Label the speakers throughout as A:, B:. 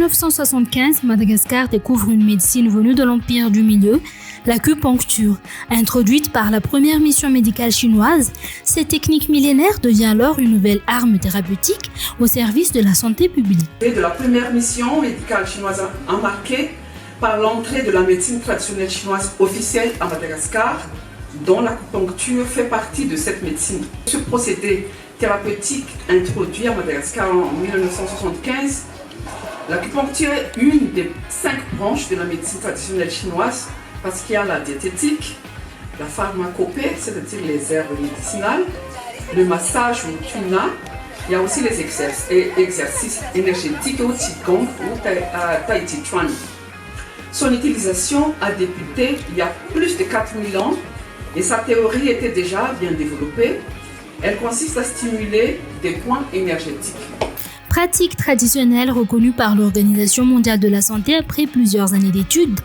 A: 1975, Madagascar découvre une médecine venue de l'Empire du Milieu, l'acupuncture. Introduite par la première mission médicale chinoise, cette technique millénaire devient alors une nouvelle arme thérapeutique au service de la santé publique.
B: De la première mission médicale chinoise embarquée par l'entrée de la médecine traditionnelle chinoise officielle à Madagascar, dont l'acupuncture fait partie de cette médecine. Ce procédé thérapeutique introduit à Madagascar en 1975, l'acupuncture est une des 5 branches de la médecine traditionnelle chinoise parce qu'il y a la diététique, la pharmacopée, c'est-à-dire les herbes médicinales, le massage ou tuna, il y a aussi les exercices énergétiques ou Qigong ou Tai Chi Chuan. Son utilisation a débuté il y a plus de 4000 ans et sa théorie était déjà bien développée. Elle consiste à stimuler des points énergétiques.
A: Pratique traditionnelle reconnue par l'Organisation mondiale de la santé après plusieurs années d'études,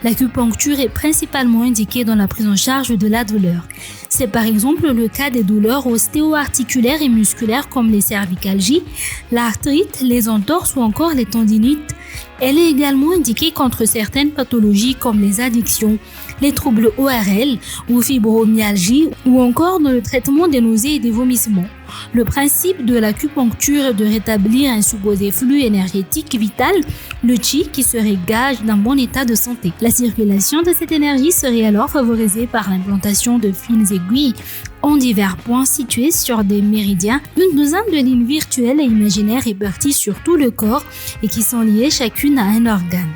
A: l'acupuncture est principalement indiquée dans la prise en charge de la douleur. C'est par exemple le cas des douleurs ostéo-articulaires et musculaires comme les cervicalgies, l'arthrite, les entorses ou encore les tendinites. Elle est également indiquée contre certaines pathologies comme les addictions, les troubles ORL ou fibromyalgie ou encore dans le traitement des nausées et des vomissements. Le principe de l'acupuncture est de rétablir un supposé flux énergétique vital, le qi, qui serait gage d'un bon état de santé. La circulation de cette énergie serait alors favorisée par l'implantation de fines aiguilles en divers points situés sur des méridiens, une douzaine de lignes virtuelles et imaginaires réparties sur tout le corps et qui sont liées chacune à un organe.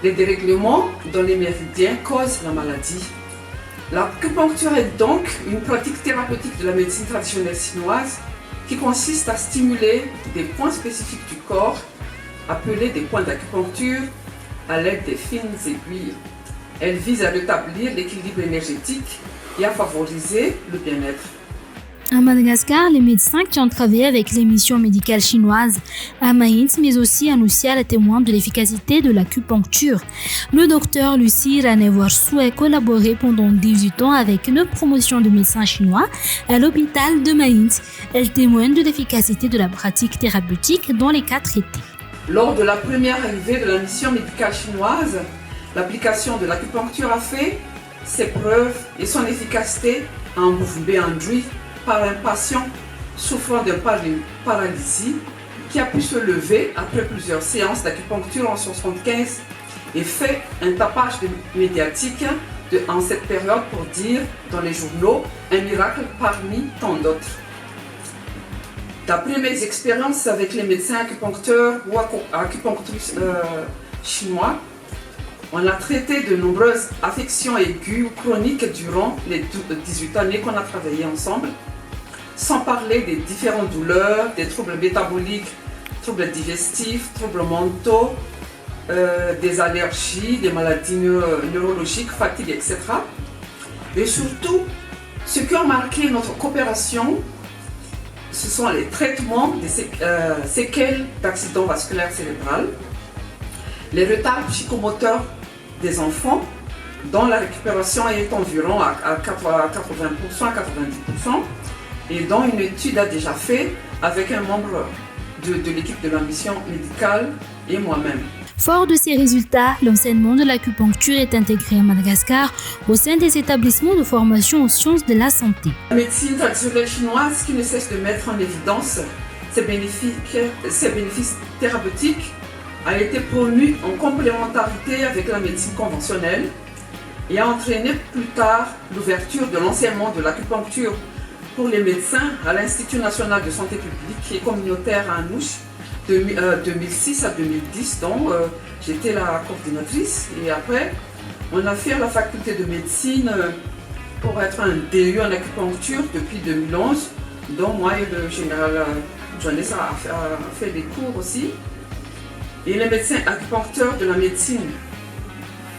B: Les dérèglements dans les méridiens causent la maladie. L'acupuncture est donc une pratique thérapeutique de la médecine traditionnelle chinoise qui consiste à stimuler des points spécifiques du corps, appelés des points d'acupuncture, à l'aide des fines aiguilles. Elle vise à rétablir l'équilibre énergétique et à favoriser le bien-être.
A: À Madagascar, les médecins qui ont travaillé avec les missions médicales chinoises à Maïns, mais aussi à Noussial, témoignent de l'efficacité de l'acupuncture. Le docteur Lucie Ranevorsou a collaboré pendant 18 ans avec une promotion de médecins chinois à l'hôpital de Maïns. Elle témoigne de l'efficacité de la pratique thérapeutique dans les cas traités.
B: Lors de la première arrivée de la mission médicale chinoise, l'application de l'acupuncture a fait ses preuves et son efficacité a embourbé Andrew par un patient souffrant de paralysie qui a pu se lever après plusieurs séances d'acupuncture en 1975 et fait un tapage médiatique en cette période pour dire dans les journaux un miracle parmi tant d'autres. D'après mes expériences avec les médecins acupuncteurs ou acupunctrices chinois, on a traité de nombreuses affections aiguës ou chroniques durant les 18 années qu'on a travaillé ensemble, sans parler des différentes douleurs, des troubles métaboliques, troubles digestifs, troubles mentaux, des allergies, des maladies neurologiques, fatigue, etc. Et surtout, ce qui a marqué notre coopération, ce sont les traitements des séquelles d'accidents vasculaires cérébraux, les retards psychomoteurs des enfants, dont la récupération est environ à 80% à 90%, et dont une étude a déjà fait avec un membre de l'équipe de la mission médicale et moi-même.
A: Fort de ces résultats, l'enseignement de l'acupuncture est intégré à Madagascar au sein des établissements de formation aux sciences de la santé.
B: La médecine traditionnelle chinoise qui ne cesse de mettre en évidence ses bénéfices thérapeutiques a été promue en complémentarité avec la médecine conventionnelle et a entraîné plus tard l'ouverture de l'enseignement de l'acupuncture pour les médecins à l'Institut national de santé publique et communautaire à Anouch de 2006 à 2010, dont j'étais la coordinatrice. Et après, on a fait la faculté de médecine pour être un DU en acupuncture depuis 2011, dont moi et le général Johannes a fait des cours aussi. Et les médecins acupuncteurs de la médecine,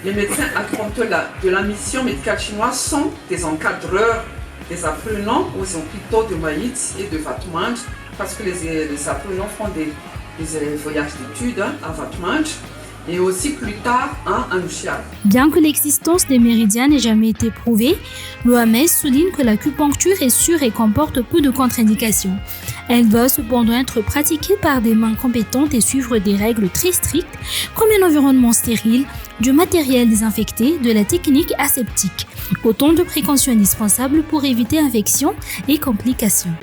B: les médecins acupuncteurs de la mission médicale chinoise sont des encadreurs, des apprenants aux hôpitaux de Maïs et de Vatmanj, parce que les apprenants font des voyages d'études à Vatmanj. et aussi plus tard en Anushya.
A: Bien que l'existence des méridiens n'ait jamais été prouvée, l'OMS souligne que l'acupuncture est sûre et comporte peu de contre-indications. Elle doit cependant être pratiquée par des mains compétentes et suivre des règles très strictes, comme un environnement stérile, du matériel désinfecté, de la technique aseptique. Autant de précautions indispensables pour éviter infections et complications.